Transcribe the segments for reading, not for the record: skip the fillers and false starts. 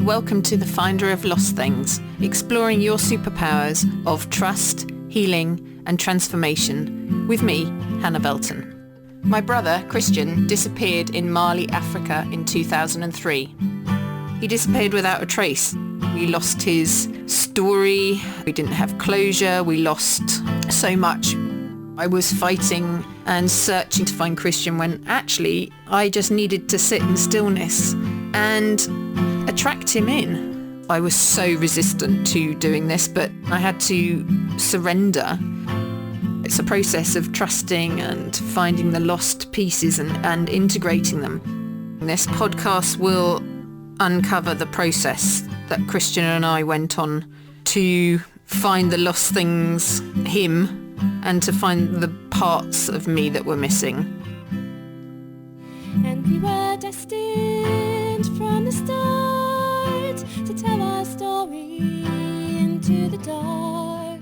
Welcome to The Finder of Lost Things, exploring your superpowers of trust, healing and transformation with me, Hannah Belton. My brother, Christian, disappeared in Mali, Africa in 2003. He disappeared without a trace. We lost his story, we didn't have closure, we lost so much. I was fighting and searching to find Christian when actually I just needed to sit in stillness and attract him in. I was so resistant to doing this, but I had to surrender. It's a process of trusting and finding the lost pieces and integrating them. This podcast will uncover the process that Christian and I went on to find the lost things, him, and to find the parts of me that were missing. And we were destined from the start to tell our story into the dark,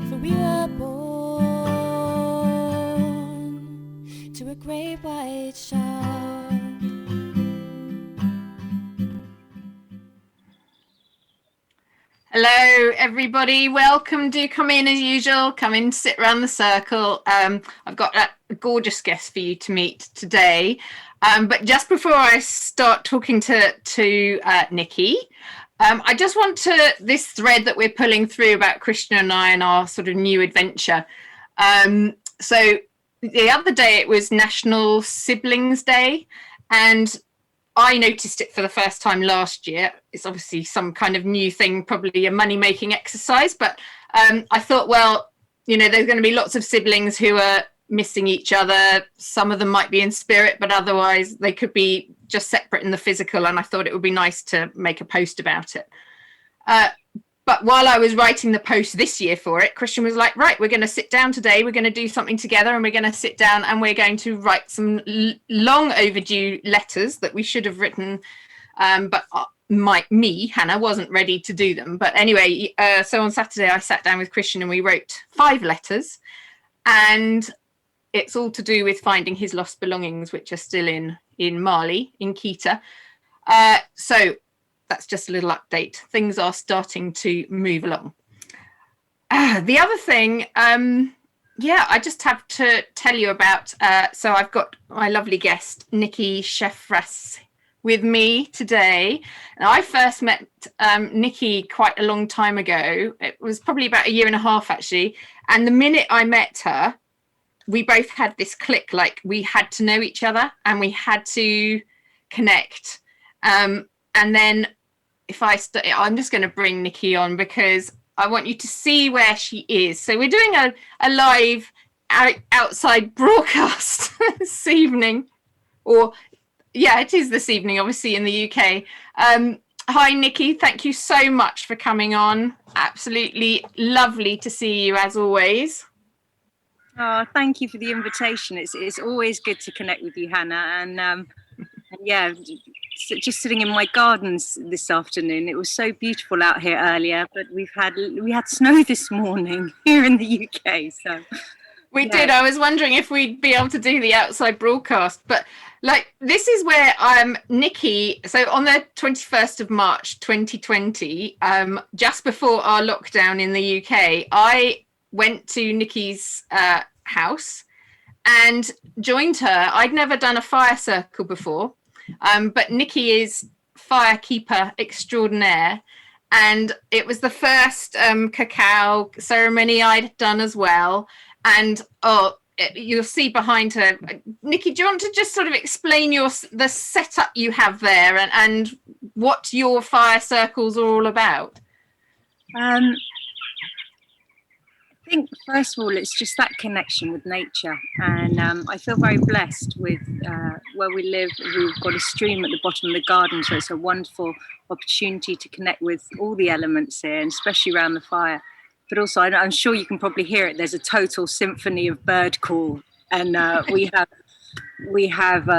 for we were born to a great white shark. Hello everybody, welcome. Do come in as usual, come in, sit around the circle. I've got a gorgeous guest for you to meet today, but just before I start talking to Niki, I just want to, this thread that we're pulling through about Christian and I and our sort of new adventure. So the other day it was National Siblings Day, and I noticed it for the first time last year. It's obviously some kind of new thing, probably a money-making exercise, but I thought, well, you know, there's going to be lots of siblings who are missing each other. Some of them might be in spirit, but otherwise they could be just separate in the physical, and I thought it would be nice to make a post about it. But while I was writing the post this year for it, Christian was like, right, we're going to sit down today, we're going to do something together, and we're going to sit down and we're going to write some long overdue letters that we should have written, but me, Hannah, wasn't ready to do them. But anyway, so on Saturday I sat down with Christian and we wrote 5 letters, and it's all to do with finding his lost belongings, which are still in Mali, in Kita. So that's just a little update. Things are starting to move along. The other thing, I just have to tell you about, so I've got my lovely guest, Niki Shefras, with me today. And I first met Niki quite a long time ago. It was probably about 1.5 years, actually. And the minute I met her, we both had this click, like we had to know each other and we had to connect. And then I'm just going to bring Niki on because I want you to see where she is. So we're doing a live outside broadcast this evening, it is this evening, obviously in the UK. Hi, Niki. Thank you so much for coming on. Absolutely lovely to see you as always. Oh, thank you for the invitation. It's always good to connect with you, Hannah. And just sitting in my gardens this afternoon. It was so beautiful out here earlier, but we had snow this morning here in the UK. So we did. I was wondering if we'd be able to do the outside broadcast, but like this is where Niki. So on the 21st of March 2020, just before our lockdown in the UK, I went to Niki's house and joined her. I'd never done a fire circle before. But Niki is firekeeper extraordinaire, and it was the first cacao ceremony I'd done as well. And you'll see behind her. Niki, do you want to just sort of explain the setup you have there and what your fire circles are all about? I think, first of all, it's just that connection with nature. And I feel very blessed with where we live. We've got a stream at the bottom of the garden, so it's a wonderful opportunity to connect with all the elements here, and especially around the fire. But also, I'm sure you can probably hear it, there's a total symphony of bird call. And we have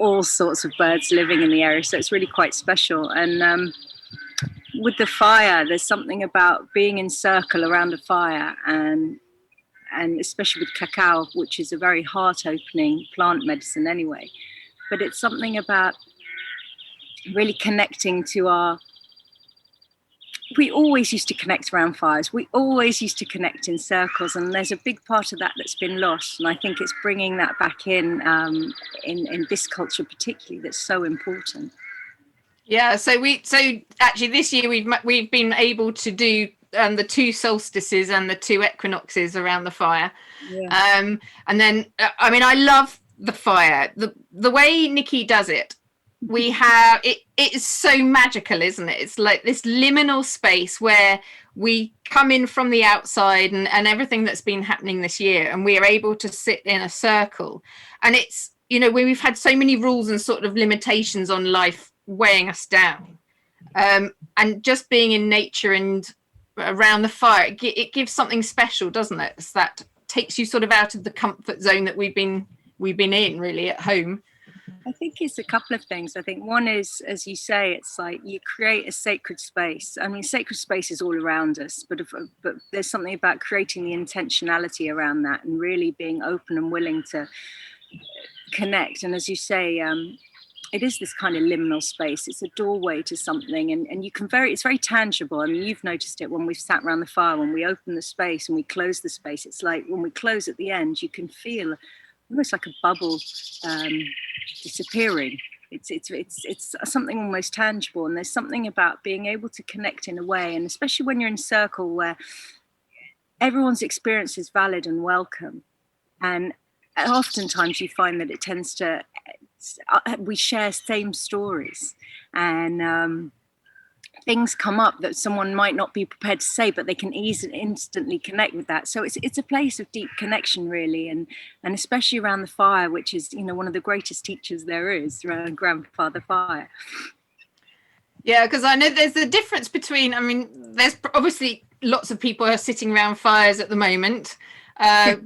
all sorts of birds living in the area, so it's really quite special. And with the fire, there's something about being in circle around a fire, and especially with cacao, which is a very heart-opening plant medicine anyway. But it's something about really connecting to our we always used to connect around fires. We always used to connect in circles, and there's a big part of that that's been lost. And I think it's bringing that back in this culture, particularly, that's so important. Yeah. So actually this year we've been able to do the 2 solstices and the 2 equinoxes around the fire. Yeah. And then I mean, I love the fire. The way Niki does it, we have it is so magical, isn't it? It's like this liminal space where we come in from the outside and everything that's been happening this year, and we are able to sit in a circle. And it's, you know, we've had so many rules and sort of limitations on life weighing us down, and just being in nature and around the fire, it gives something special, doesn't it? It's that takes you sort of out of the comfort zone that we've been in, really, at home. I think it's a couple of things. I think one is, as you say, it's like you create a sacred space. I mean, sacred space is all around us, but there's something about creating the intentionality around that and really being open and willing to connect. And as you say, it is this kind of liminal space. It's a doorway to something, and you can it's very tangible. I mean, you've noticed it when we've sat around the fire, when we open the space and we close the space. It's like when we close at the end, you can feel almost like a bubble disappearing. It's something almost tangible, and there's something about being able to connect in a way, and especially when you're in a circle where everyone's experience is valid and welcome. And oftentimes you find that it tends to we share same stories, and things come up that someone might not be prepared to say, but they can easily instantly connect with that. So it's a place of deep connection, really, and especially around the fire, which is, you know, one of the greatest teachers there is, around grandfather fire. Yeah, because I know there's a difference between, I mean, there's obviously lots of people are sitting around fires at the moment,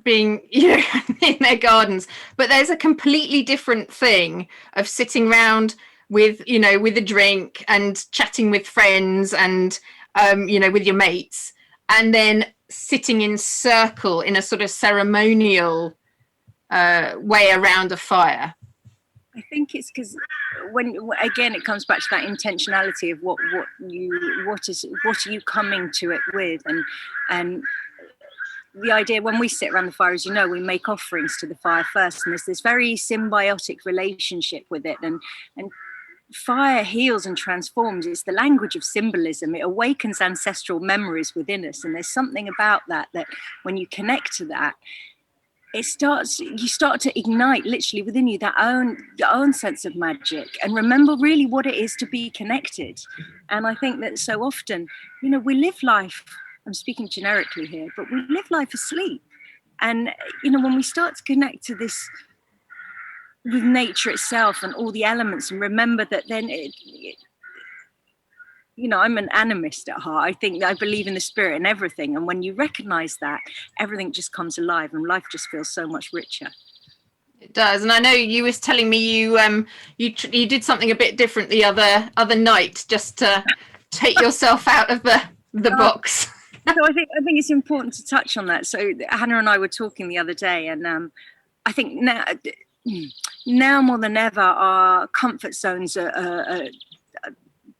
being, you know, in their gardens, but there's a completely different thing of sitting around with, you know, with a drink and chatting with friends and, you know, with your mates, and then sitting in circle in a sort of ceremonial way around a fire. I think it's because when, again, it comes back to that intentionality of what are you coming to it with, and the idea when we sit around the fire, as you know, we make offerings to the fire first, and there's this very symbiotic relationship with it, and fire heals and transforms. It's the language of symbolism. It awakens ancestral memories within us, and there's something about that when you connect to that, you start to ignite literally within you your own sense of magic, and remember really what it is to be connected. And I think that so often, you know, we live life, I'm speaking generically here, but we live life asleep. And, you know, when we start to connect to this with nature itself and all the elements, and remember that then you know, I'm an animist at heart. I think I believe in the spirit and everything. And when you recognize that, everything just comes alive and life just feels so much richer. It does. And I know you was telling me you did something a bit different the other night, just to take yourself out of the box. So I think it's important to touch on that. So Hannah and I were talking the other day, and I think now more than ever, our comfort zones are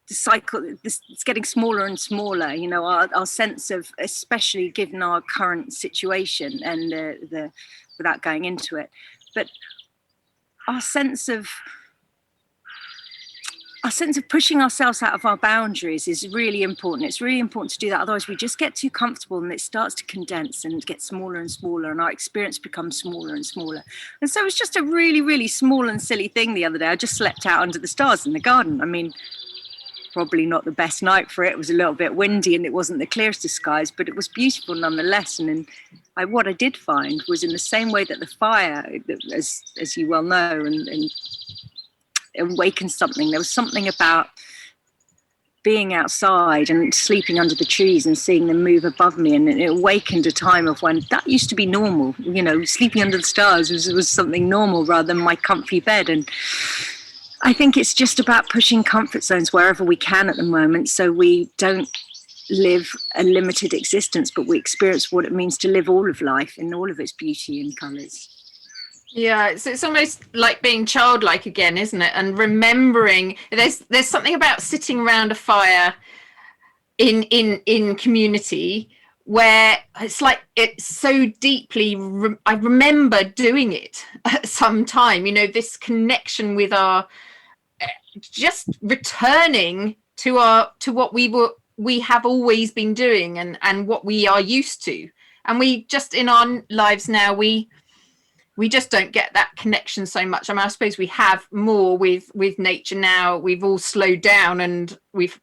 the cycle. It's getting smaller and smaller. You know, our sense of, especially given our current situation, and the without going into it, but our sense of pushing ourselves out of our boundaries is really important. It's really important to do that. Otherwise, we just get too comfortable and it starts to condense and get smaller and smaller, and our experience becomes smaller and smaller. And so it's just a really, really small and silly thing the other day. I just slept out under the stars in the garden. I mean, probably not the best night for it. It was a little bit windy and it wasn't the clearest of skies, but it was beautiful nonetheless. And what I did find was, in the same way that the fire, as you well know, and awakened something. There was something about being outside and sleeping under the trees and seeing them move above me, and it awakened a time of when that used to be normal. You know, sleeping under the stars was something normal rather than my comfy bed. And I think it's just about pushing comfort zones wherever we can at the moment, so we don't live a limited existence, but we experience what it means to live all of life in all of its beauty and colours. Yeah, it's almost like being childlike again, isn't it? And remembering, there's something about sitting around a fire in community, where it's like it's so deeply I remember doing it at some time, you know, this connection with our, just returning to what we have always been doing, and what we are used to. And we just, in our lives now, we just don't get that connection so much. I mean, I suppose we have more with nature now. We've all slowed down and we've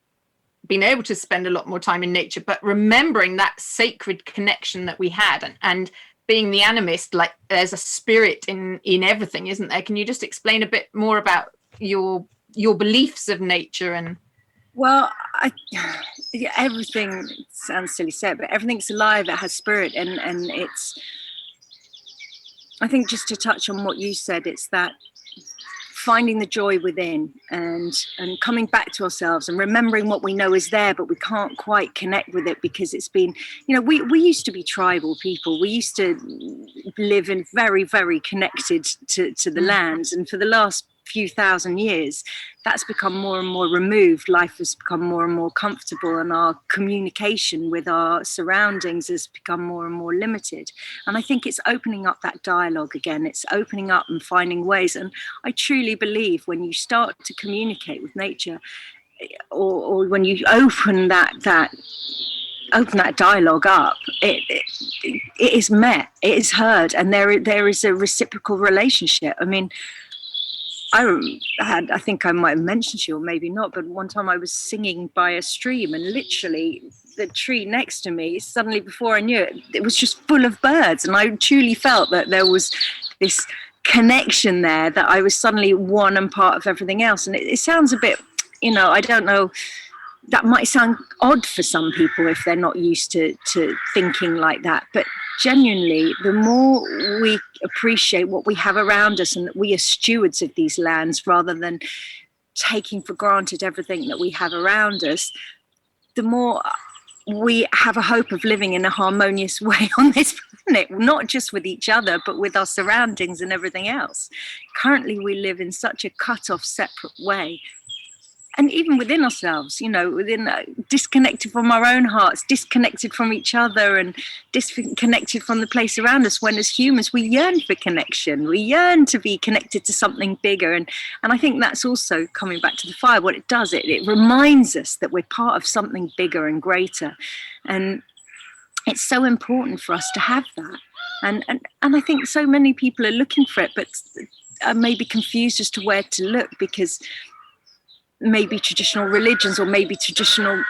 been able to spend a lot more time in nature, but remembering that sacred connection that we had, and being the animist, like there's a spirit in everything, isn't there? Can you just explain a bit more about your beliefs of nature? And well, everything sounds silly said, but everything's alive. It has spirit, and it's, I think, just to touch on what you said, it's that finding the joy within, and coming back to ourselves and remembering what we know is there, but we can't quite connect with it because it's been, you know, we used to be tribal people. We used to live in very, very connected to the lands, and for the last few thousand years that's become more and more removed. Life has become more and more comfortable, and our communication with our surroundings has become more and more limited. And I think it's opening up that dialogue again. It's opening up and finding ways. And I truly believe when you start to communicate with nature, or when you open that dialogue up, it is met, it is heard, and there is a reciprocal relationship. I mean, I think I might have mentioned to you, or maybe not, but one time I was singing by a stream, and literally the tree next to me, suddenly, before I knew it, it was just full of birds. And I truly felt that there was this connection there, that I was suddenly one and part of everything else. And it sounds a bit, you know, I don't know, that might sound odd for some people if they're not used to thinking like that. But genuinely, the more we appreciate what we have around us, and that we are stewards of these lands rather than taking for granted everything that we have around us, the more we have a hope of living in a harmonious way on this planet, not just with each other, but with our surroundings and everything else. Currently, we live in such a cut-off, separate way. And even within ourselves, you know, disconnected from our own hearts, disconnected from each other, and disconnected from the place around us, when as humans we yearn for connection. We yearn to be connected to something bigger. And I think that's also coming back to the fire. What it does, it reminds us that we're part of something bigger and greater. And it's so important for us to have that. And I think so many people are looking for it, but are maybe confused as to where to look, because maybe traditional religions or maybe traditional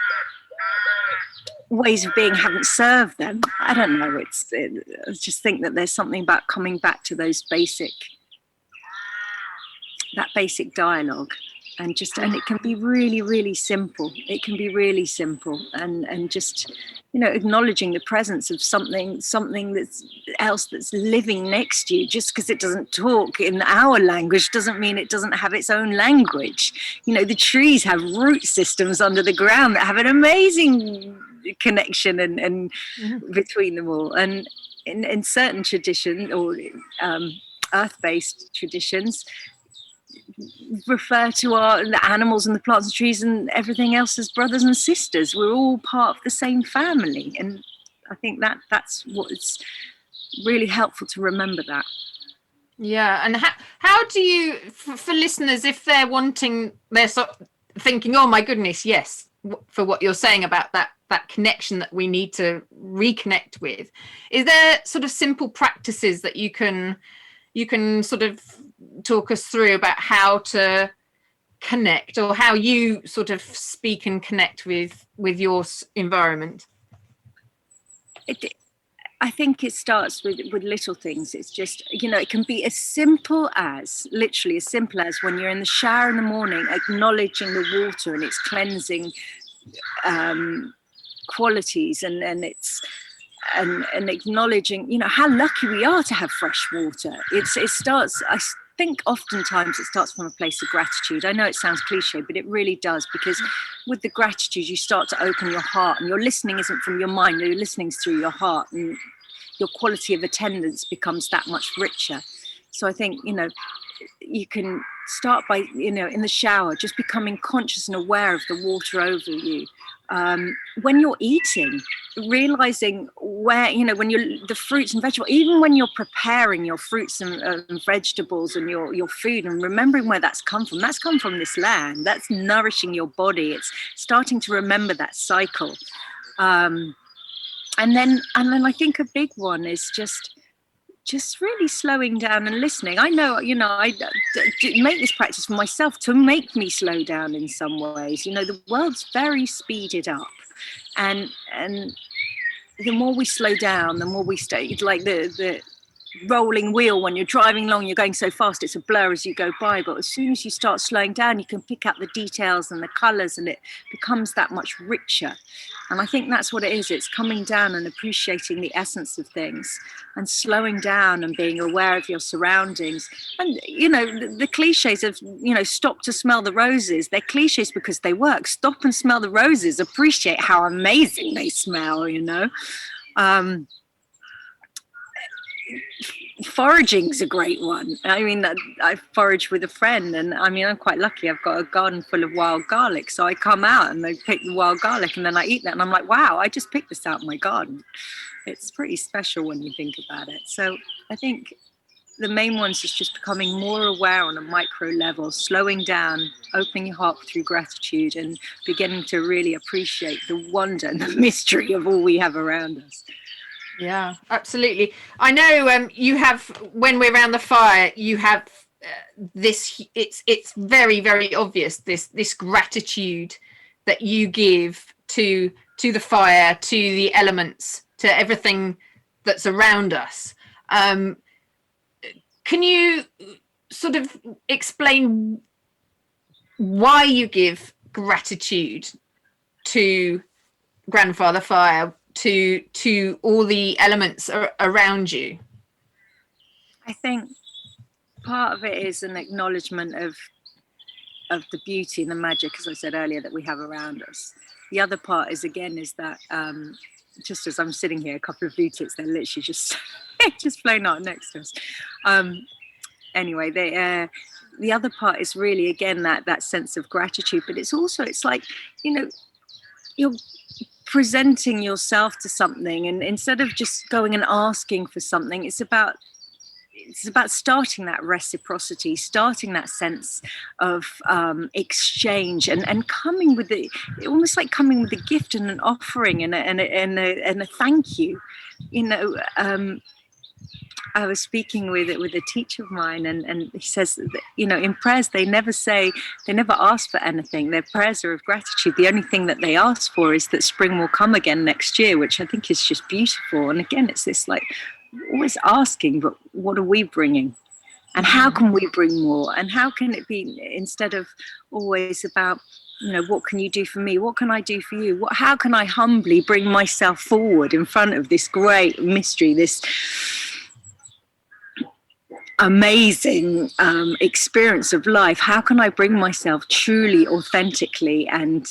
ways of being haven't served them. I don't know. I just think that there's something about coming back to that basic dialogue, and it can be really, really simple. It can be really simple, and just, you know, acknowledging the presence of something that's living next to you. Just because it doesn't talk in our language doesn't mean it doesn't have its own language. You know, the trees have root systems under the ground that have an amazing connection and between them all. And in certain traditions, or earth-based traditions, refer to the animals and the plants and trees and everything else as brothers and sisters. We're all part of the same family, and I think that's what's really helpful to remember that. Yeah. And how do you, for listeners, if they're sort of thinking, oh my goodness, yes, for what you're saying about that connection that we need to reconnect with, is there sort of simple practices that you can sort of talk us through about how to connect, or how you sort of speak and connect with your environment? I think it starts with little things. It's just, you know, it can be as simple as when you're in the shower in the morning, acknowledging the water and its cleansing qualities, and it's and acknowledging, you know, how lucky we are to have fresh water. It starts, I think oftentimes it starts from a place of gratitude. I know it sounds cliche, but it really does, because with the gratitude, you start to open your heart, and your listening isn't from your mind, you're listening through your heart, and your quality of attendance becomes that much richer. So I think, you know, you can start by, in the shower, just becoming conscious and aware of the water over you. When you're eating, realizing where, when you're the fruits and vegetables, even when you're preparing your fruits and vegetables and your food, and remembering where that's come from. That's come from this land. That's nourishing your body. It's starting to remember that cycle. And then I think a big one is just really slowing down and listening. I know, I make this practice for myself to make me slow down in some ways. The world's very speeded up, and the more we slow down, the more we stay. It's like the rolling wheel. When you're driving along, you're going so fast, it's a blur as you go by. But as soon as you start slowing down, you can pick up the details and the colours, and it becomes that much richer. And I think that's what it is. It's coming down and appreciating the essence of things, and slowing down and being aware of your surroundings. And, the cliches of, stop to smell the roses, they're cliches because they work. Stop and smell the roses. Appreciate how amazing they smell, Foraging's a great one. I mean, I forage with a friend, and I'm quite lucky. I've got a garden full of wild garlic, so I come out and I pick the wild garlic, and then I eat that, and I'm like, wow, I just picked this out of my garden. It's pretty special when you think about it. So I think the main ones is just becoming more aware on a micro level, slowing down, opening your heart through gratitude, and beginning to really appreciate the wonder and the mystery of all we have around us. Yeah, absolutely. I know you have, when we're around the fire, you have this, it's very, very obvious, this gratitude that you give to the fire, to the elements, to everything that's around us. Can you sort of explain why you give gratitude to Grandfather Fire, to all the elements around you? I think part of it is an acknowledgement of the beauty and the magic, as I said earlier, that we have around us. The other part is that just as I'm sitting here, a couple of blue-tits, they're literally just flown out next to us. Anyway, the other part is really, again, that sense of gratitude, but it's like, you're presenting yourself to something, and instead of just going and asking for something, it's about starting that reciprocity, starting that sense of exchange, and coming with almost like coming with a gift and an offering and a thank you. I was speaking with a teacher of mine, and he says that, in prayers, they never ask for anything. Their prayers are of gratitude. The only thing that they ask for is that spring will come again next year, which I think is just beautiful. And again, it's this like always asking, but what are we bringing? And how can we bring more? And how can it be, instead of always about, what can you do for me? What can I do for you? How can I humbly bring myself forward in front of this great mystery, this amazing experience of life? How can I bring myself truly, authentically, and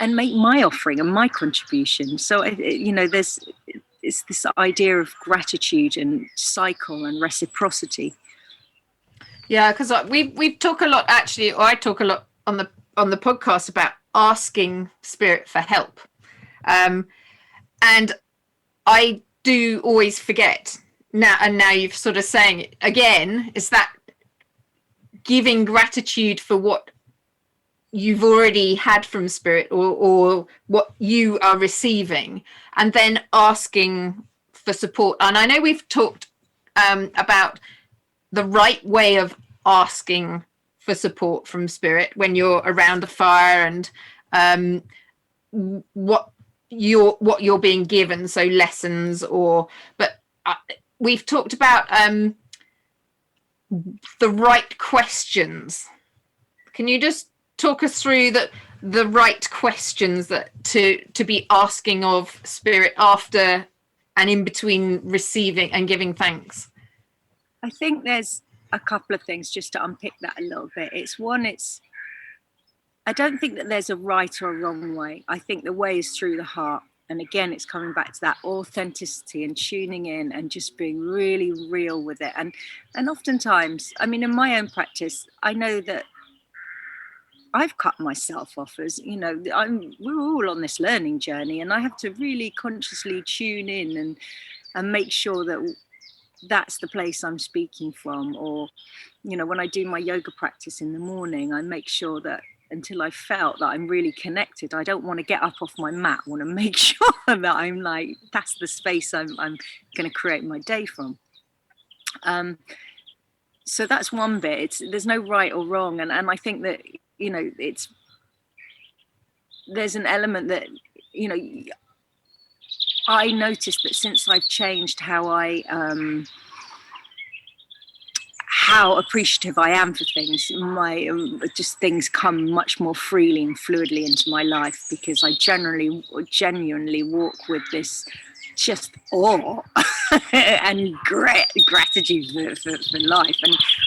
make my offering and my contribution? So it's this idea of gratitude and cycle and reciprocity. Yeah, because we talk a lot, actually, or I talk a lot on the podcast about asking Spirit for help, and I do always forget. Now you've sort of saying it again, is that giving gratitude for what you've already had from Spirit, or what you are receiving, and then asking for support. And I know we've talked about the right way of asking for support from Spirit when you're around a fire, and what you're being given, so lessons, but we've talked about the right questions. Can you just talk us through the right questions that to be asking of Spirit after and in between receiving and giving thanks? I think there's a couple of things just to unpick that a little bit. I don't think that there's a right or a wrong way. I think the way is through the heart. And again, it's coming back to that authenticity and tuning in and just being really real with it. And oftentimes, I mean, in my own practice, I know that I've cut myself off, as you know, we're all on this learning journey, and I have to really consciously tune in and make sure that that's the place I'm speaking from. Or, you know, when I do my yoga practice in the morning, I make sure that until I felt that I'm really connected, I don't want to get up off my mat. I want to make sure that I'm like, that's the space I'm going to create my day from. So that's one bit. There's no right or wrong. And I think that, you know, there's an element that, you know, I noticed that since I've changed how appreciative I am for things, just things come much more freely and fluidly into my life, because I genuinely walk with this just awe and gratitude for life.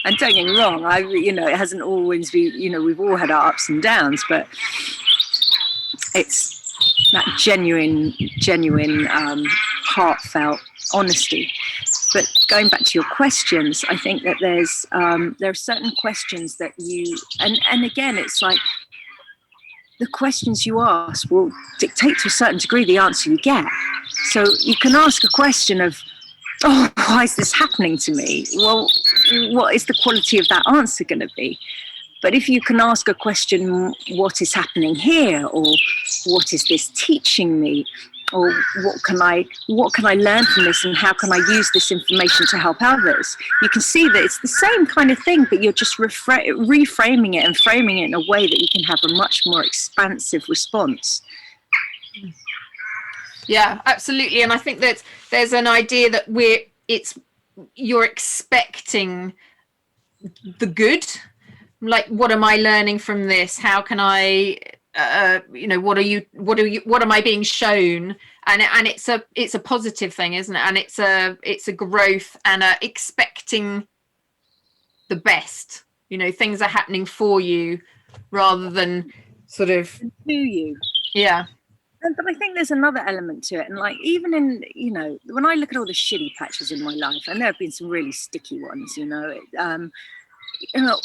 And don't get me wrong, you know, it hasn't always been, you know, we've all had our ups and downs, but it's that genuine heartfelt honesty. But going back to your questions, I think that there are certain questions that you, and again, it's like the questions you ask will dictate to a certain degree the answer you get. So you can ask a question of, oh, why is this happening to me? Well, what is the quality of that answer going to be? But if you can ask a question, what is happening here? Or what is this teaching me? Or what can I learn from this, and how can I use this information to help others? You can see that it's the same kind of thing, but you're just reframing it and framing it in a way that you can have a much more expansive response. Yeah, absolutely. And I think that there's an idea that you're expecting the good. Like, what am I learning from this? How can I, you know, what am I being shown? And it's a positive thing, isn't it? And it's a growth and expecting the best. You know, things are happening for you rather than sort of to you. Yeah. But I think there's another element to it. And like, even in, you know, when I look at all the shitty patches in my life, and there have been some really sticky ones, you know,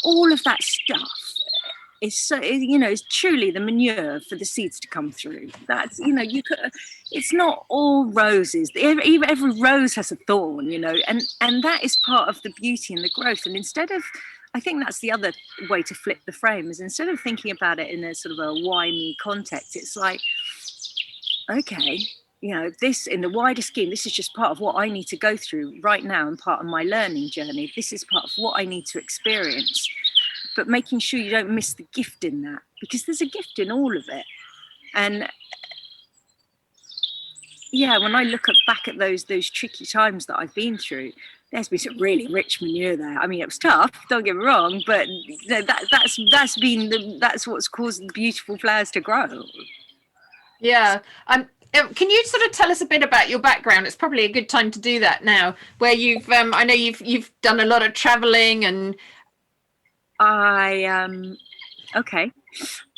all of that stuff is so, you know, it's truly the manure for the seeds to come through. That's, you know, it's not all roses. Every rose has a thorn, you know, and that is part of the beauty and the growth. And instead of, I think that's the other way to flip the frame, is instead of thinking about it in a sort of a why me context, it's like, okay, you know, this in the wider scheme, this is just part of what I need to go through right now and part of my learning journey. This is part of what I need to experience, but making sure you don't miss the gift in that, because there's a gift in all of it. And yeah, when I look back at those tricky times that I've been through, there's been some really rich manure there. I mean, it was tough, don't get me wrong, but that's what's caused the beautiful flowers to grow. Yeah. Can you sort of tell us a bit about your background? It's probably a good time to do that now, where you've I know you've done a lot of traveling. And okay.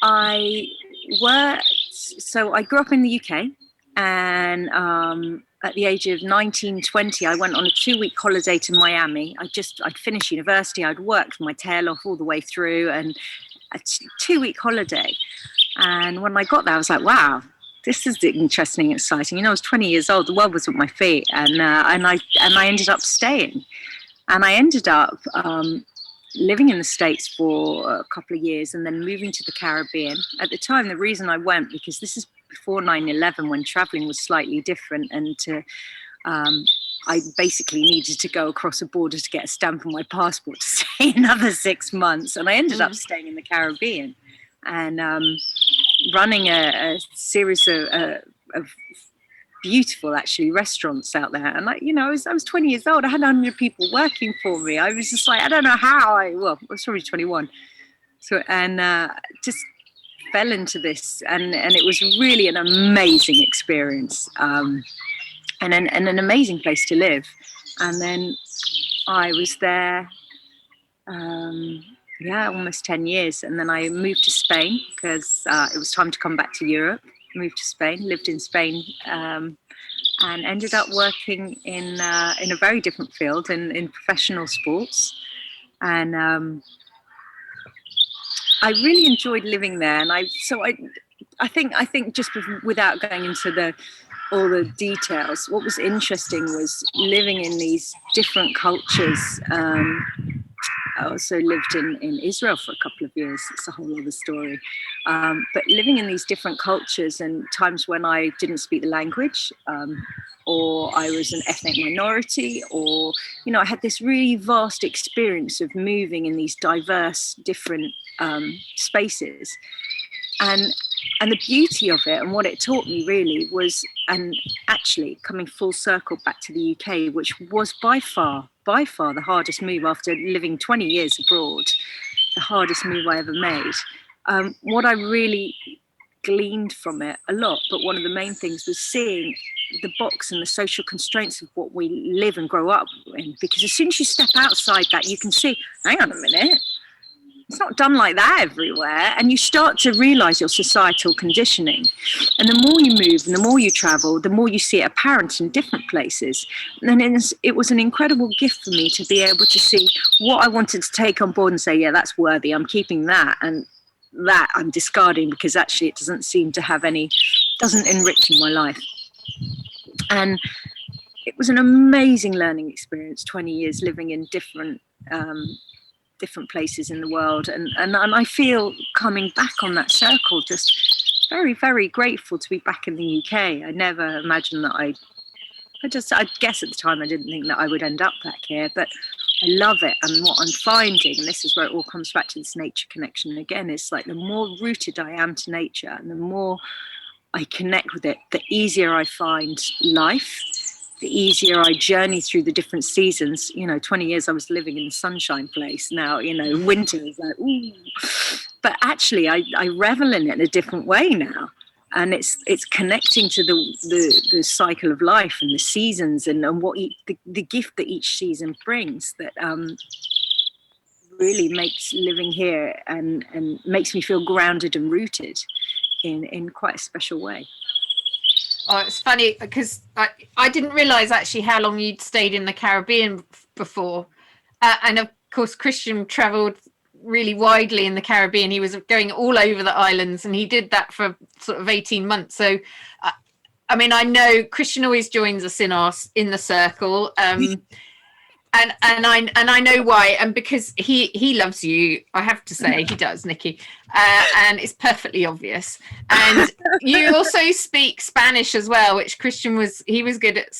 I grew up in the UK, and at the age of 19, 20, I went on a 2-week holiday to Miami. I'd finished university, I'd worked my tail off all the way through, and a 2-week holiday. And when I got there, I was like, wow, this is interesting and exciting. You know, I was 20 years old, the world was at my feet, and I ended up staying. And I ended up living in the States for a couple of years and then moving to the Caribbean. At the time, the reason I went, because this is before 9/11, when traveling was slightly different, and I basically needed to go across a border to get a stamp on my passport to stay another 6 months. And I ended up staying in the Caribbean and running a series of beautiful, actually, restaurants out there. And I was 20 years old. I had 100 people working for me. I was just like, I don't know how I was probably 21. So, and just fell into this, and it was really an amazing experience, and an amazing place to live. And then I was there, almost 10 years. And then I moved to Spain because it was time to come back to Europe. moved to Spain, lived in Spain, and ended up working in a very different field, in professional sports. And I really enjoyed living there. And I think just without going into all the details, what was interesting was living in these different cultures. I also lived in Israel for a couple of years. It's a whole other story. But living in these different cultures and times when I didn't speak the language, or I was an ethnic minority, or, I had this really vast experience of moving in these diverse, different spaces. And the beauty of it and what it taught me really was, and actually coming full circle back to the UK, which was by far the hardest move after living 20 years abroad, the hardest move I ever made. What I really gleaned from it a lot, but one of the main things was seeing the box and the social constraints of what we live and grow up in. Because as soon as you step outside that, you can see, hang on a minute, it's not done like that everywhere. And you start to realize your societal conditioning. And the more you move and the more you travel, the more you see it apparent in different places. And it was an incredible gift for me to be able to see what I wanted to take on board and say, yeah, that's worthy, I'm keeping that. And that I'm discarding because actually it doesn't seem to have doesn't enrich my life. And it was an amazing learning experience, 20 years living in different places in the world, and I feel coming back on that circle just very, very grateful to be back in the UK. I never imagined that I guess at the time I didn't think that I would end up back here, but I love it. And what I'm finding, and this is where it all comes back to this nature connection again, is like the more rooted I am to nature and the more I connect with it, the easier I find life, the easier I journey through the different seasons. 20 years I was living in a sunshine place. Now, winter is like, ooh. But actually I revel in it in a different way now. And it's connecting to the cycle of life and the seasons and what the gift that each season brings that really makes living here and makes me feel grounded and rooted in quite a special way. Oh, it's funny because I didn't realize actually how long you'd stayed in the Caribbean before. And of course, Christian traveled really widely in the Caribbean. He was going all over the islands, and he did that for sort of 18 months. So, I mean, I know Christian always joins us in the circle. And I know why, and because he loves you, I have to say he does, Niki, and it's perfectly obvious. And you also speak Spanish as well, which Christian was good at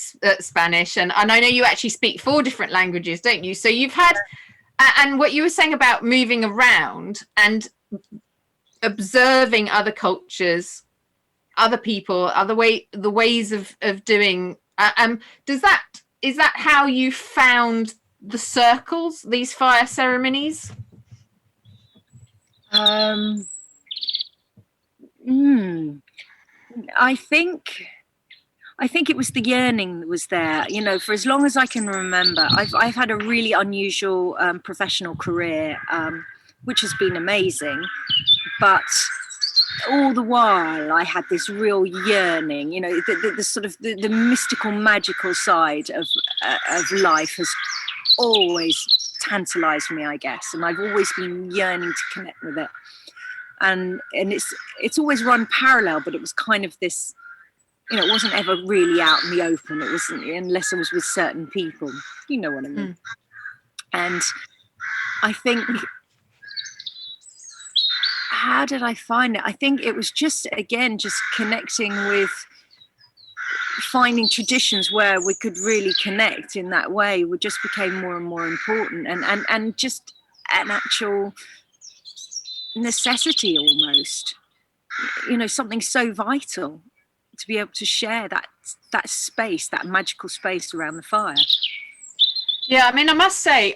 Spanish, and I know you actually speak 4 different languages, don't you? So you've had, and what you were saying about moving around and observing other cultures, other people, the ways of doing. Is that how you found the circles, these fire ceremonies? I think it was the yearning that was there. For as long as I can remember, I've had a really unusual professional career, which has been amazing, but all the while I had this real yearning, the sort of the mystical, magical side of life has always tantalized me, I guess. And I've always been yearning to connect with it. And it's always run parallel, but it was kind of this, it wasn't ever really out in the open. It wasn't, unless I was with certain people, you know what I mean? And I think, how did I find it? I think it was just connecting with finding traditions where we could really connect in that way. We just became more and more important, and just an actual necessity almost, something so vital to be able to share that space, that magical space around the fire. Yeah, I mean, I must say,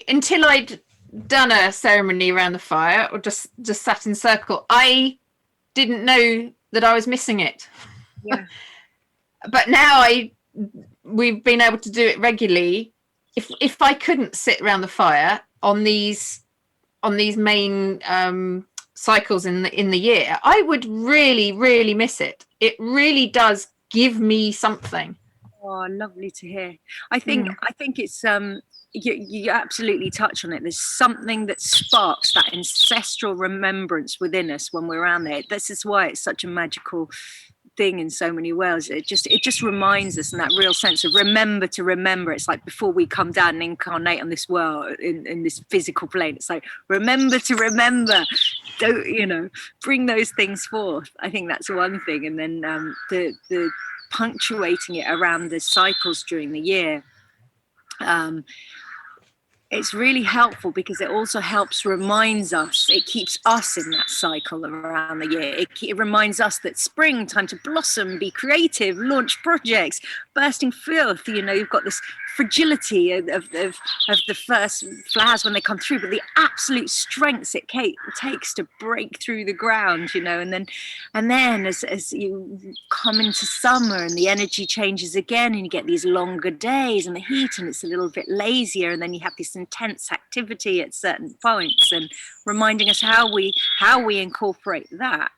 until I'd done a ceremony around the fire or just sat in circle, I didn't know that I was missing it. Yeah. But now we've been able to do it regularly. If I couldn't sit around the fire on these main cycles in the year, I would really miss it. It really does give me something. Oh, lovely to hear. I think it's you absolutely touch on it. There's something that sparks that ancestral remembrance within us when we're around there. This is why it's such a magical thing in so many ways. It just reminds us, in that real sense of remember to remember. It's like before we come down and incarnate on this world, in this physical plane, it's like remember to remember. Don't bring those things forth. I think that's one thing. And then the punctuating it around the cycles during the year, it's really helpful because it also reminds us, it keeps us in that cycle around the year. It reminds us that spring, time to blossom, be creative, launch projects, bursting forth. You've got this fragility of the first flowers when they come through, but the absolute strengths it takes to break through the ground, and then as you come into summer and the energy changes again and you get these longer days and the heat and it's a little bit lazier, and then you have this intense activity at certain points, and reminding us how we incorporate that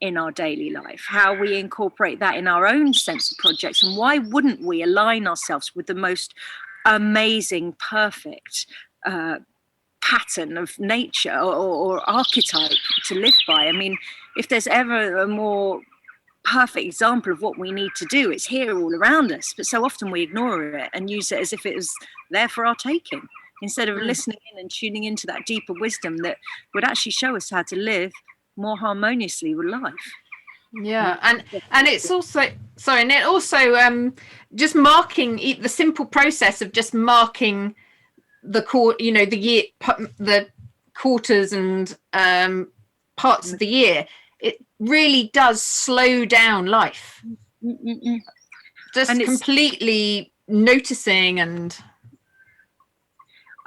in our daily life, how we incorporate that in our own sense of projects, and why wouldn't we align ourselves with the most amazing, perfect pattern of nature or archetype to live by. I mean, if there's ever a more perfect example of what we need to do, it's here all around us, but so often we ignore it and use it as if it was there for our taking, instead of listening in and tuning into that deeper wisdom that would actually show us how to live more harmoniously with life. And it's also just marking the simple process of just marking the year, the quarters and parts of the year. It really does slow down life. Just completely noticing and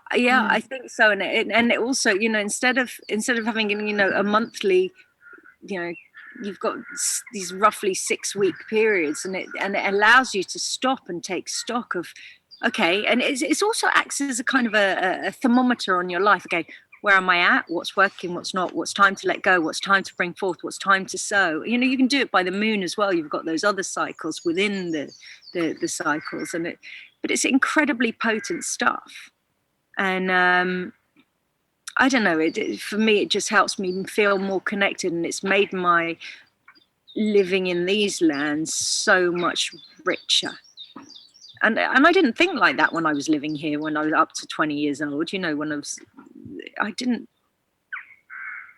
I think so. And it also, instead of having a monthly, you've got these roughly 6-week periods, and it allows you to stop and take stock of, okay, and it's also acts as a kind of a thermometer on your life. Okay, where am I at? What's working? What's not? What's time to let go? What's time to bring forth? What's time to sow? You can do it by the moon as well. You've got those other cycles within the cycles, but it's incredibly potent stuff. And I don't know, for me, it just helps me feel more connected, and it's made my living in these lands so much richer. And I didn't think like that when I was living here, when I was up to 20 years old, I didn't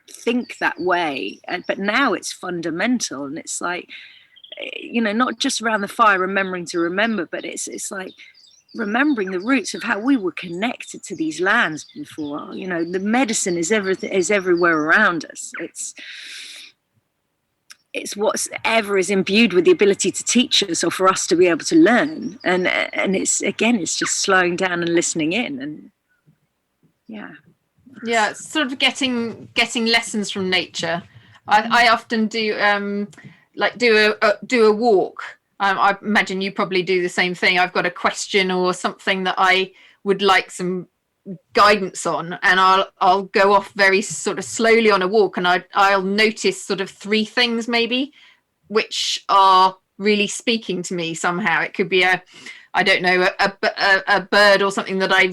think that way. But now it's fundamental, and it's like, not just around the fire, remembering to remember, but it's like remembering the roots of how we were connected to these lands before. The medicine is everywhere around us. It's whatever is imbued with the ability to teach us or for us to be able to learn, and it's just slowing down and listening in, and it's sort of getting lessons from nature. I often do do a walk. I imagine you probably do the same thing. I've got a question or something that I would like some guidance on, and I'll go off very sort of slowly on a walk, and I'll notice sort of 3 things maybe which are really speaking to me somehow. It could be a bird or something that I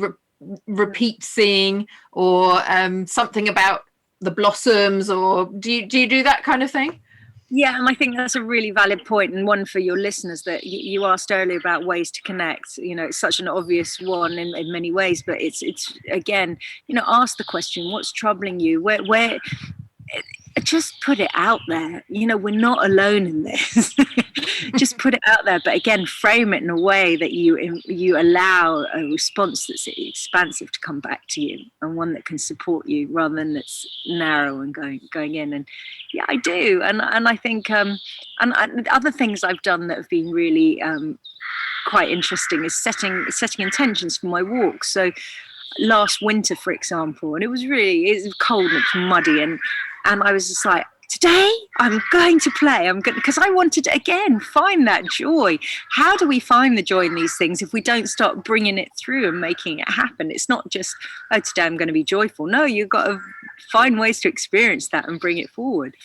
repeat seeing, or something about the blossoms. Or do you do that kind of thing? Yeah, and I think that's a really valid point, and one for your listeners, that you asked earlier about ways to connect. It's such an obvious one in many ways, but it's again, ask the question, what's troubling you? Where just put it out there. We're not alone in this. Just put it out there, but again, frame it in a way that you allow a response that's expansive to come back to you, and one that can support you rather than that's narrow and going in. And yeah, I do, and I think and other things I've done that have been really quite interesting is setting intentions for my walks. So last winter, for example, and it was cold and it was muddy, and I was just like, today I'm going to play. I'm going because I wanted to again find that joy. How do we find the joy in these things if we don't start bringing it through and making it happen? It's not just, oh, today I'm going to be joyful. No, you've got to find ways to experience that and bring it forward.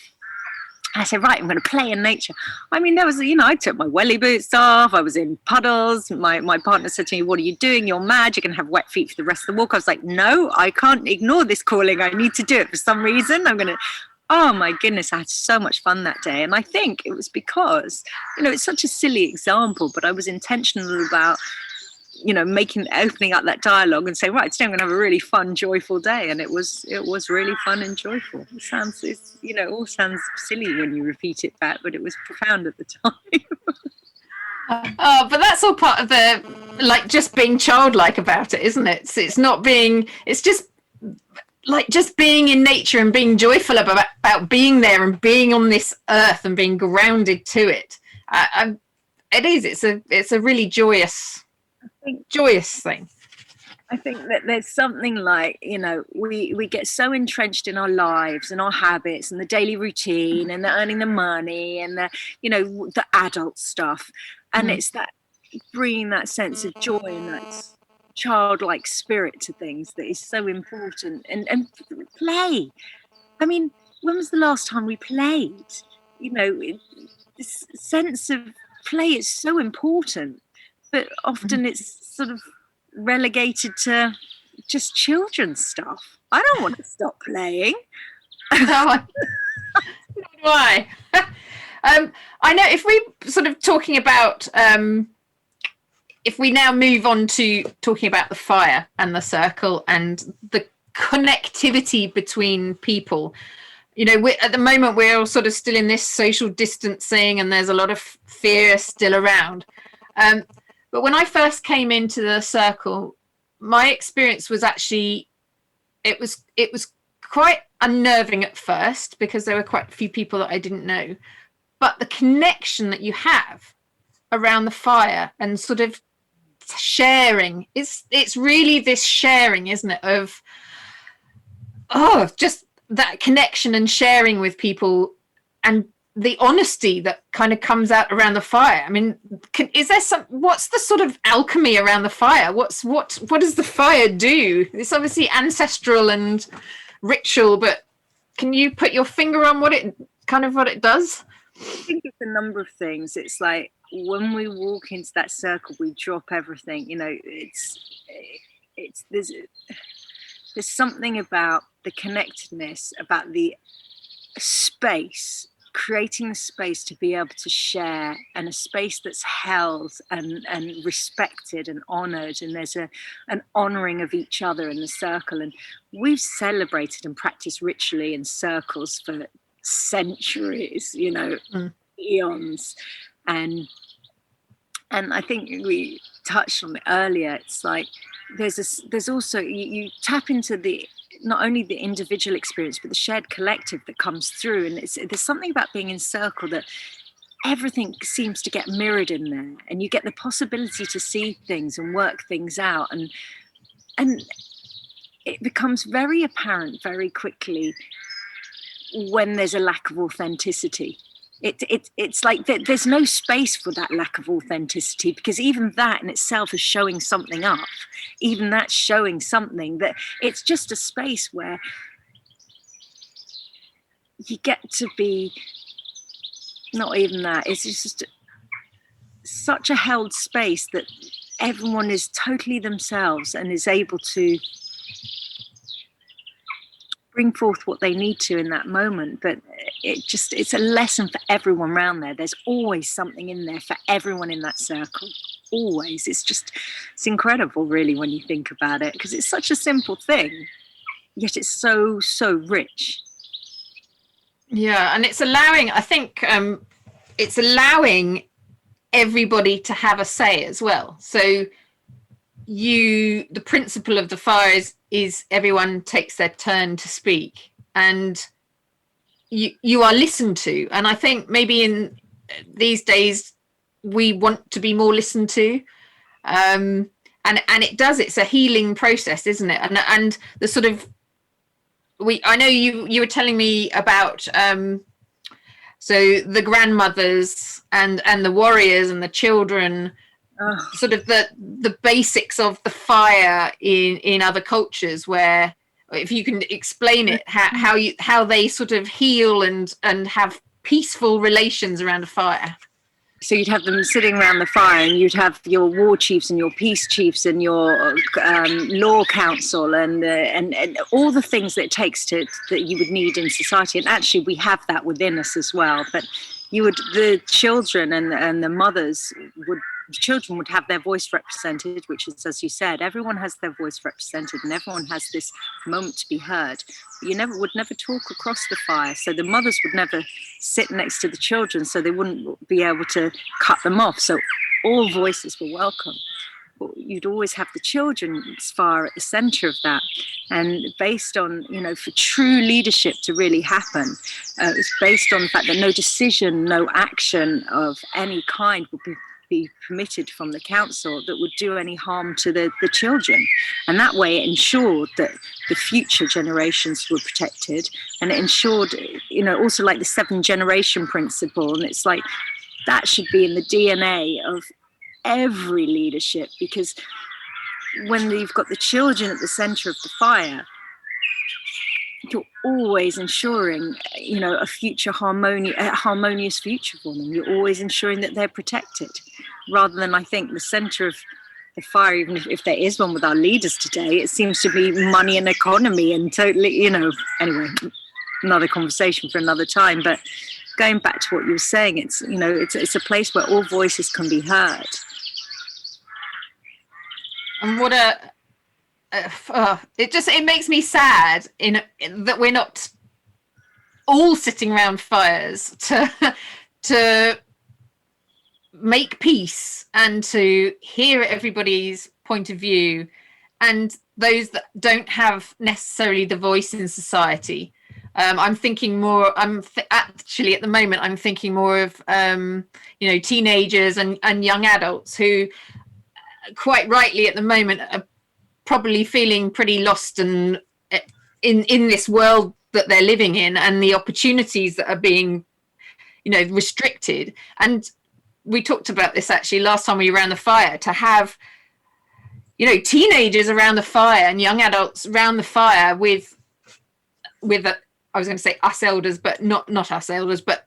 I said, right, I'm going to play in nature. I mean, there was, I took my welly boots off. I was in puddles. My partner said to me, what are you doing? You're mad. You're going to have wet feet for the rest of the walk. I was like, no, I can't ignore this calling. I need to do it for some reason. Oh my goodness, I had so much fun that day. And I think it was because, it's such a silly example, but I was intentional about, opening up that dialogue and saying, right, today I'm going to have a really fun, joyful day. And it was really fun and joyful. It all sounds silly when you repeat it back, but it was profound at the time. But that's all part of the, like, just being childlike about it, isn't it? It's just being in nature and being joyful about being there and being on this earth and being grounded to it. It's a really joyous thing. I think that there's something like, we get so entrenched in our lives and our habits and the daily routine and the earning the money and the adult stuff. And it's that bringing that sense of joy and that childlike spirit to things that is so important. And play. I mean, when was the last time we played? This sense of play is so important, but often it's sort of relegated to just children's stuff. I don't want to stop playing. Why? I know if we sort of talking about if we now move on to talking about the fire and the circle and the connectivity between people, at the moment we're all sort of still in this social distancing and there's a lot of fear still around. But when I first came into the circle, my experience was actually, it was quite unnerving at first because there were quite a few people that I didn't know. But the connection that you have around the fire and sort of sharing, it's really this sharing, isn't it, of just that connection and sharing with people and the honesty that kind of comes out around the fire. I mean, what's the sort of alchemy around the fire? What does the fire do? It's obviously ancestral and ritual, but can you put your finger on what it does? I think it's a number of things. It's like when we walk into that circle, we drop everything. There's something about the connectedness, about the space, creating a space to be able to share, and a space that's held and respected and honoured, and there's an honouring of each other in the circle. And we've celebrated and practiced ritually in circles for centuries, eons. And I think we touched on it earlier. It's like there's also you tap into the not only the individual experience but the shared collective that comes through, and there's something about being in circle that everything seems to get mirrored in there, and you get the possibility to see things and work things out, and it becomes very apparent very quickly when there's a lack of authenticity. It's like there's no space for that lack of authenticity, because even that in itself is showing something up. Even that's showing something, that it's just a space where you get to be, not even that, it's just such a held space that everyone is totally themselves and is able to bring forth what they need to in that moment. But it's a lesson for everyone around there. There's always something in there for everyone in that circle. Always. It's incredible, really, when you think about it, because it's such a simple thing, yet it's so rich. Yeah, and it's allowing, I think, it's allowing everybody to have a say as well. So the principle of the fire is everyone takes their turn to speak, and you are listened to. And I think maybe in these days we want to be more listened to, and it's a healing process, isn't it? And the sort of I know you were telling me about So the grandmothers and the warriors and the children, sort of the basics of the fire in other cultures, where if you can explain it, how they sort of heal and have peaceful relations around a fire. So you'd have them sitting around the fire, and you'd have your war chiefs and your peace chiefs and your law council and all the things that it takes that you would need in society. And actually, we have that within us as well. But the children and the mothers the children would have their voice represented, which is, as you said, everyone has their voice represented, and everyone has this moment to be heard. But you would never talk across the fire, so the mothers would never sit next to the children, so they wouldn't be able to cut them off. So all voices were welcome. But you'd always have the children's fire at the centre of that, and based on, for true leadership to really happen, it's based on the fact that no decision, no action of any kind would be permitted from the council that would do any harm to the children. And that way it ensured that the future generations were protected, and it ensured, also like the 7 generation principle. And it's like that should be in the DNA of every leadership, because when you've got the children at the center of the fire, you're always ensuring, a future harmonious future for them. You're always ensuring that they're protected, rather than, I think, the center of the fire, even if there is one with our leaders today, it seems to be money and economy and totally, anyway, another conversation for another time. But going back to what you were saying, it's, it's a place where all voices can be heard. And what it makes me sad that we're not all sitting around fires to make peace and to hear everybody's point of view, and those that don't have necessarily the voice in society. I'm thinking more. Actually at the moment I'm thinking more of teenagers and young adults who, quite rightly at the moment, are probably feeling pretty lost and in this world that they're living in, and the opportunities that are being restricted. And we talked about this actually last time we were around the fire, to have teenagers around the fire and young adults around the fire with I was going to say us elders, but not us elders, but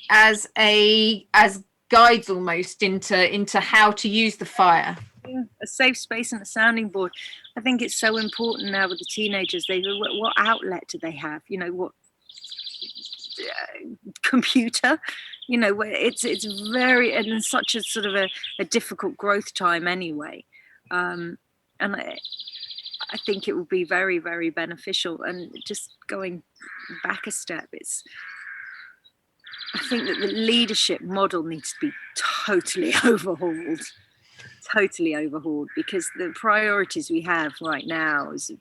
as guides almost into how to use the fire. Yeah, a safe space and a sounding board. I think it's so important now with the teenagers. What outlet do they have? What computer? It's very, and it's such a sort of a difficult growth time anyway. And I think it would be very, very beneficial. And just going back a step, I think that the leadership model needs to be totally overhauled, because the priorities we have right now is,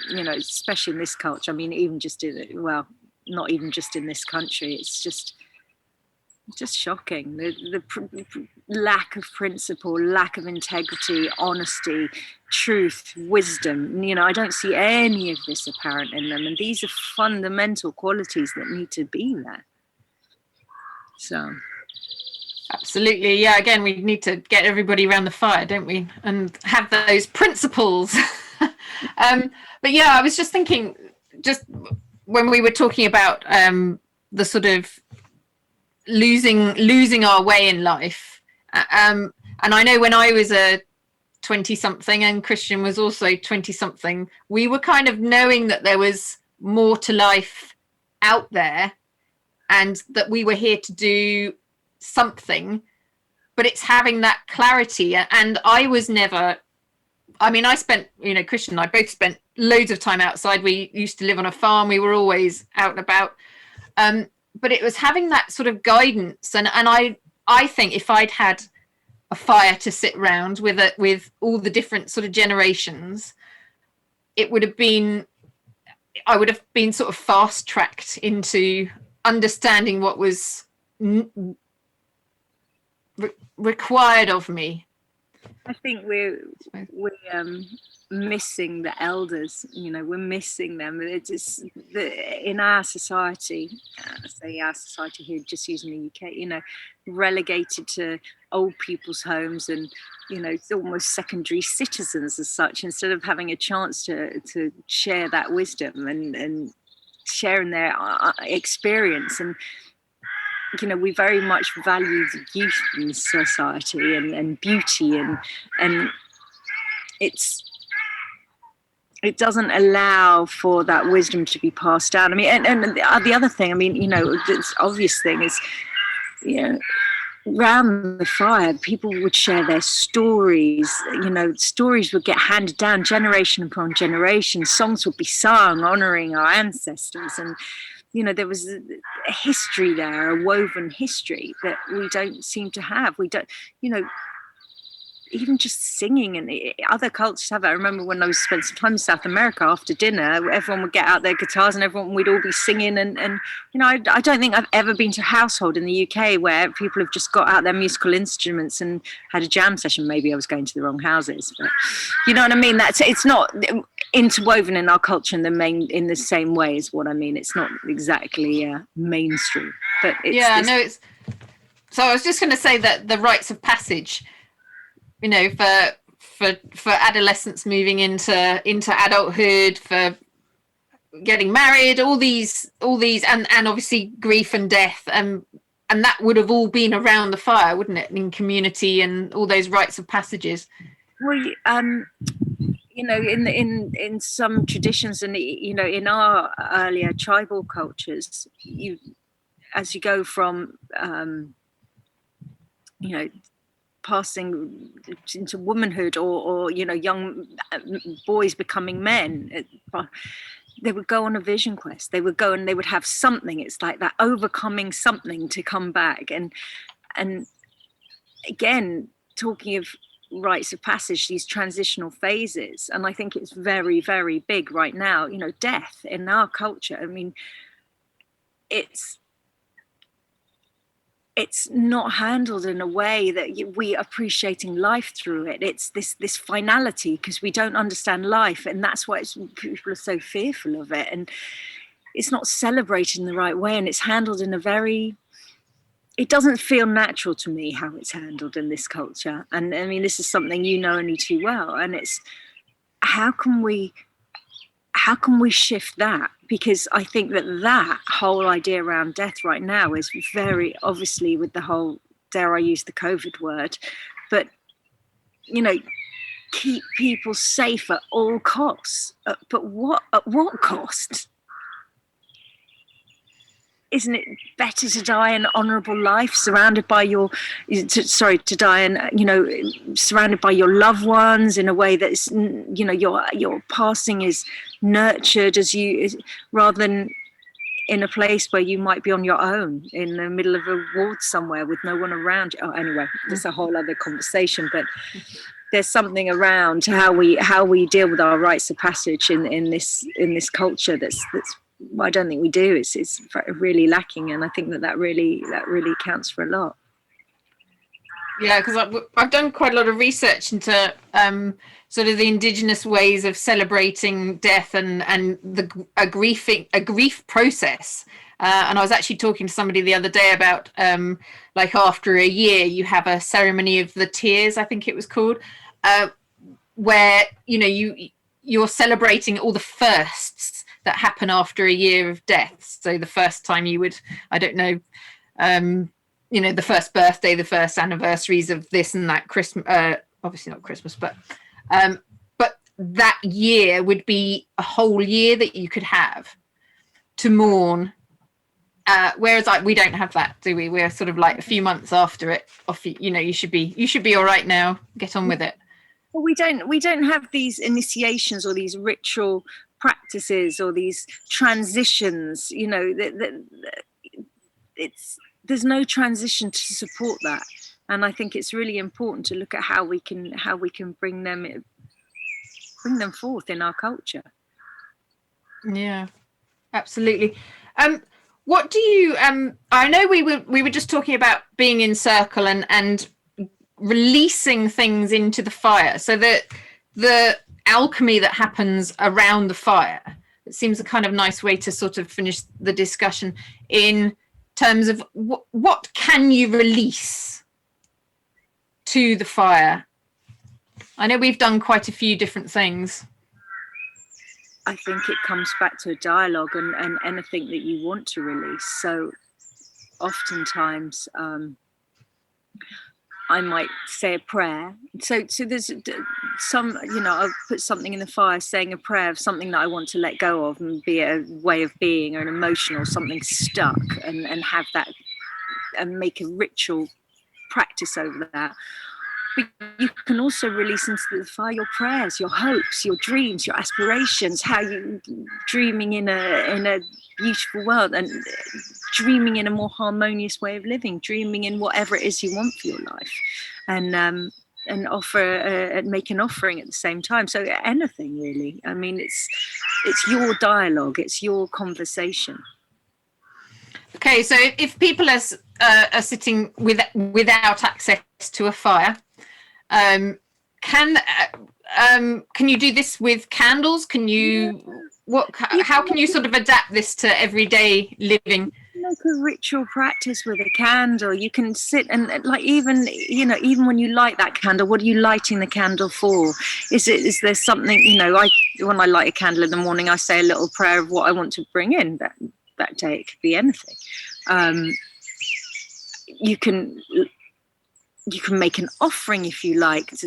especially in this culture, I mean, even just not even just in this country, it's just shocking. The lack of principle, lack of integrity, honesty, truth, wisdom. I don't see any of this apparent in them. And these are fundamental qualities that need to be there. So, absolutely, yeah. Again, we need to get everybody around the fire, don't we, and have those principles. But yeah, I was just thinking, just when we were talking about the sort of losing our way in life, and I know when I was a 20-something and Christian was also 20-something, we were kind of knowing that there was more to life out there, and that we were here to do something, but it's having that clarity. And I was never, I spent, Christian and I both spent loads of time outside. We used to live on a farm. We were always out and about. But it was having that sort of guidance. And I think if I'd had a fire to sit around with all the different sort of generations, I would have been sort of fast tracked into understanding what was required of me. I think we're missing the elders. We're missing them. It's in our society, say our society here, just using the UK, relegated to old people's homes, and it's almost secondary citizens as such, instead of having a chance to share that wisdom and sharing their experience. And we very much value the youth in society, and beauty, and it doesn't allow for that wisdom to be passed down. I mean, and the other thing, I mean, the obvious thing is, around the fire, people would share their stories. Stories would get handed down generation upon generation. Songs would be sung honoring our ancestors, and there was a history there, a woven history that we don't seem to have. We don't, even just singing, and other cultures have it. I remember when I was spent some time in South America, after dinner, everyone would get out their guitars and we'd all be singing. And I don't think I've ever been to a household in the UK where people have just got out their musical instruments and had a jam session. Maybe I was going to the wrong houses, but you know what I mean? It's not interwoven in our culture in the same way is what I mean. It's not exactly mainstream, but it's, so I was just going to say that the rites of passage, for adolescents moving into adulthood, for getting married, all these, and obviously grief and death, and that would have all been around the fire, wouldn't it? In community and all those rites of passages. Well, in some traditions, and in our earlier tribal cultures, as you go from passing into womanhood, or young boys becoming men, they would go on a vision quest. They would go and they would have something. It's like that overcoming something to come back. And again, talking of rites of passage, these transitional phases, and I think it's very, very big right now. Death in our culture, I mean, it's not handled in a way that we appreciating life through it. It's this finality, because we don't understand life, and that's why people are so fearful of it, and it's not celebrated in the right way, and it's handled in it doesn't feel natural to me how it's handled in this culture. And I mean, this is something only too well, and it's how can we shift that? Because I think that whole idea around death right now is very obviously, with the whole, dare I use the COVID word, but keep people safe at all costs. But at what cost? Isn't it better to die an honourable life, surrounded by to die and surrounded by your loved ones in a way that is, your passing is nurtured rather than in a place where you might be on your own in the middle of a ward somewhere with no one around you. Oh, anyway, that's a whole other conversation. But there's something around how we deal with our rites of passage in this culture that's I don't think we do. It's really lacking, and I think that really counts for a lot. Yeah, because I've done quite a lot of research into sort of the indigenous ways of celebrating death and a grief process. And I was actually talking to somebody the other day about like after a year you have a ceremony of the tears, I think it was called, where you're celebrating all the firsts that happen after a year of death. So the first time you would, I don't know, the first birthday, the first anniversaries of this and that, Christmas, obviously not Christmas, but that year would be a whole year that you could have to mourn. Whereas we don't have that, do we? We're sort of like a few months after it. You should be all right now. Get on with it. Well, we don't have these initiations or these ritual practices or these transitions. There's no transition to support that, and I think it's really important to look at how we can bring them forth in our culture. Yeah, absolutely. What do you I know we were just talking about being in circle and releasing things into the fire, so that alchemy that happens around the fire. It seems a kind of nice way to sort of finish the discussion in terms of what can you release to the fire. I know we've done quite a few different things. I think it comes back to a dialogue and anything that you want to release. So oftentimes I might say a prayer. So there's some, I'll put something in the fire, saying a prayer of something that I want to let go of, and be a way of being or an emotion or something stuck, and have that and make a ritual practice over that. But you can also release into the fire your prayers, your hopes, your dreams, your aspirations, how you dreaming in a beautiful world, and dreaming in a more harmonious way of living, dreaming in whatever it is you want for your life, and offer make an offering at the same time. So anything really. I mean, it's your dialogue, it's your conversation. Okay, so if people are sitting without access to a fire, can you do this with candles? Can you how can you sort of adapt this to everyday living? Make a ritual practice with a candle. You can sit and, like, even when you light that candle, what are you lighting the candle for? Is there something, when I light a candle in the morning, I say a little prayer of what I want to bring in that day. It could be anything. You can make an offering if you like. It's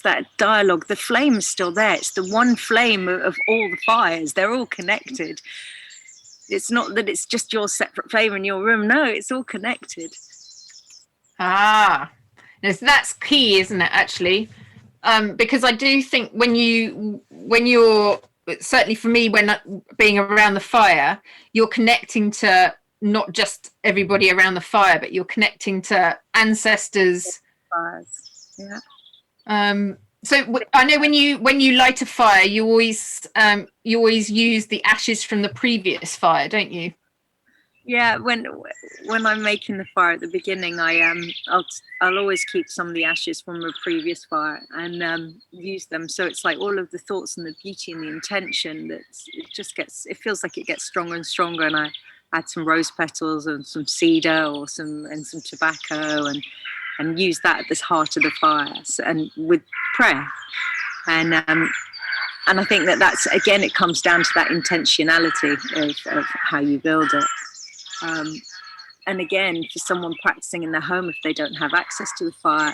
that dialogue. The flame is still there. It's the one flame of all the fires. They're all connected. It's not that it's just your separate flame in your room. No, it's all connected. So that's key, isn't it, actually? Because I do think when you're, certainly for me, when being around the fire, you're connecting to not just everybody around the fire, but you're connecting to ancestors. Yeah. So I know when you light a fire, you always use the ashes from the previous fire, don't you? Yeah. When I'm making the fire at the beginning, I'll always keep some of the ashes from a previous fire and use them. So it's like all of the thoughts and the beauty and the intention that it feels like it gets stronger and stronger. And I add some rose petals and some cedar or some tobacco and use that at the heart of the fire, and with prayer. And I think that's, again, it comes down to that intentionality of how you build it. And again, for someone practicing in their home, if they don't have access to the fire,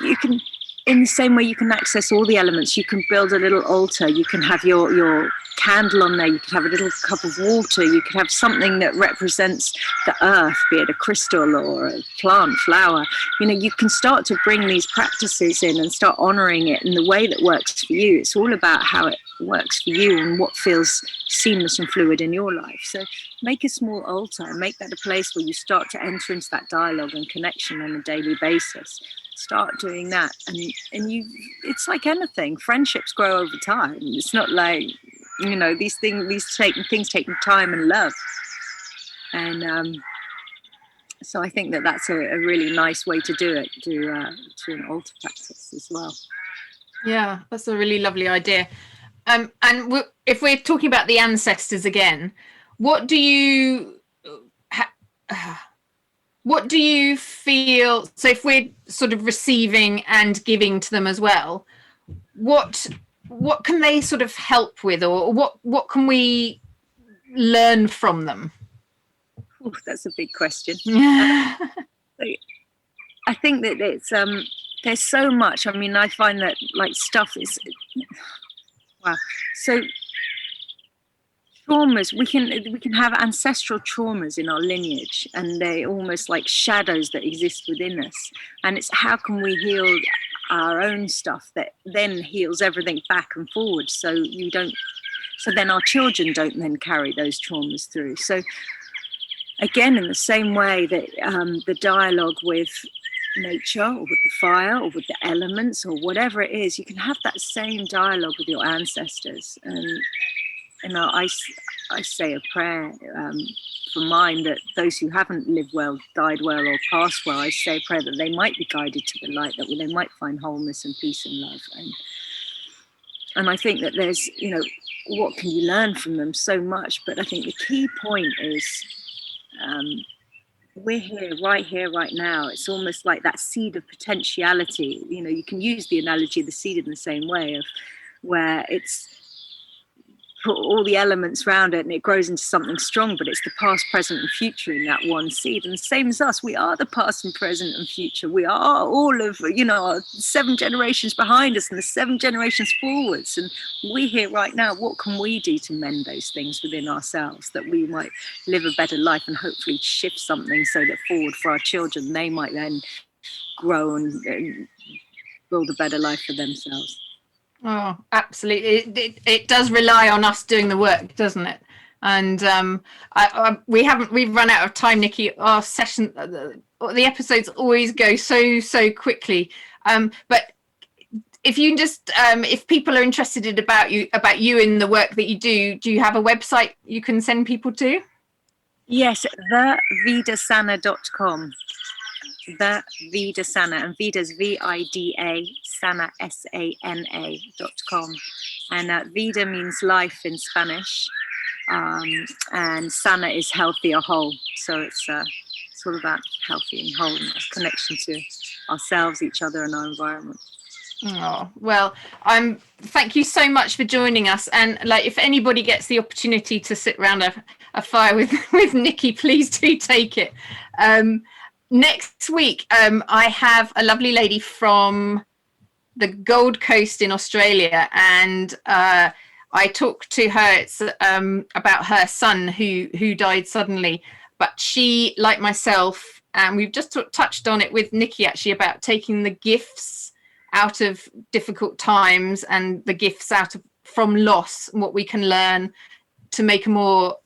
you can, in the same way you can access all the elements, you can build a little altar. You can have your candle on there. You could have a little cup of water. You could have something that represents the earth, be it a crystal or a plant, flower. You can start to bring these practices in and start honoring it in the way that works for you. It's all about how it works for you and what feels seamless and fluid in your life. So make a small altar and make that a place where you start to enter into that dialogue and connection on a daily basis. Start doing that, and it's like anything. Friendships grow over time. It's not like, these things take time and love. And so I think that's a really nice way to do it, to an altar practice as well. Yeah, that's a really lovely idea. And if we're talking about the ancestors again, what do you feel? So if we're sort of receiving and giving to them as well, what can they sort of help with, or what can we learn from them? Ooh, that's a big question. I think that it's there's so much. I mean, I find that stuff is wow. So traumas, we can have ancestral traumas in our lineage, and they're almost like shadows that exist within us. And it's how can we heal our own stuff that then heals everything back and forward, so then our children don't then carry those traumas through. So again, in the same way that the dialogue with nature or with the fire or with the elements or whatever it is, you can have that same dialogue with your ancestors. And I say a prayer for mine, that those who haven't lived well, died well, or passed well, I say a prayer that they might be guided to the light, that they might find wholeness and peace and love. And I think that there's, what can you learn from them? So much. But I think the key point is we're here, right now. It's almost like that seed of potentiality. You can use the analogy of the seed in the same way, of where it's put all the elements around it and it grows into something strong, but it's the past, present and future in that one seed. And the same as us, we are the past and present and future. We are all of, 7 generations behind us and the 7 generations forwards. And we're here right now. What can we do to mend those things within ourselves, that we might live a better life and hopefully shift something so that forward for our children, they might then grow and build a better life for themselves. Oh, absolutely. It does rely on us doing the work, doesn't it? And we've run out of time, Niki. Our session, the episodes always go so quickly. But if you just, if people are interested about you and the work that you do you have a website you can send people to? Yes, thevidasana.com. The Vida Sana, and Vida's Vida Sana SANA.com, and Vida means life in Spanish, and Sana is healthy or whole. So it's all about healthy and whole, and connection to ourselves, each other, and our environment. Oh, well, thank you so much for joining us. And if anybody gets the opportunity to sit around a fire with Niki, please do take it. Next week, I have a lovely lady from the Gold Coast in Australia, and I talked to her. It's about her son who died suddenly, but she, like myself, and we've just touched on it with Niki actually, about taking the gifts out of difficult times and the gifts from loss, and what we can learn to make a more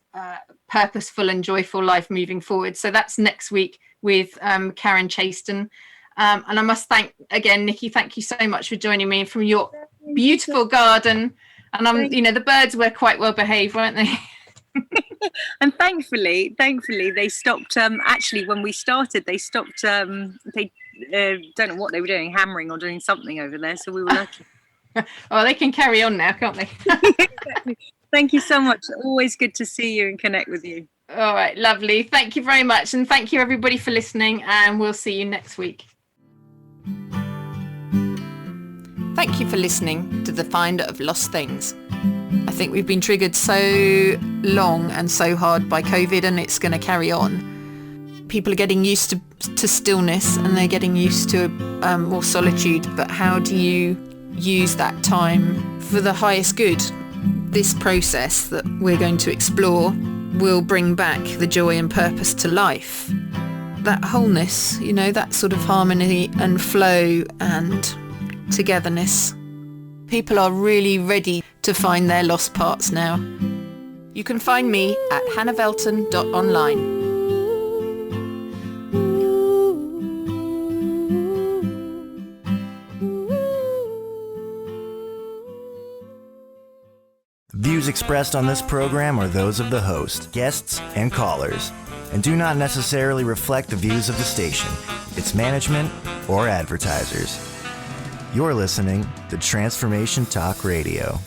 purposeful and joyful life moving forward. So that's next week with Karen Chaston. And I must thank again, Niki, thank you so much for joining me from your beautiful garden. And the birds were quite well behaved, weren't they? And thankfully they stopped, actually when we started, they stopped, they don't know what they were doing, hammering or doing something over there. So we were lucky. Oh, they can carry on now, can't they? Exactly. Thank you so much. Always good to see you and connect with you. All right, lovely. Thank you very much. And thank you everybody for listening, and we'll see you next week. Thank you for listening to The Finder of Lost Things. I think we've been triggered so long and so hard by COVID, and it's going to carry on. People are getting used to stillness, and they're getting used to more solitude. But how do you use that time for the highest good? This process that we're going to explore will bring back the joy and purpose to life. That wholeness, that sort of harmony and flow and togetherness. People are really ready to find their lost parts now. You can find me at hannahvelton.online. Views expressed on this program are those of the host, guests, and callers, and do not necessarily reflect the views of the station, its management, or advertisers. You're listening to Transformation Talk Radio.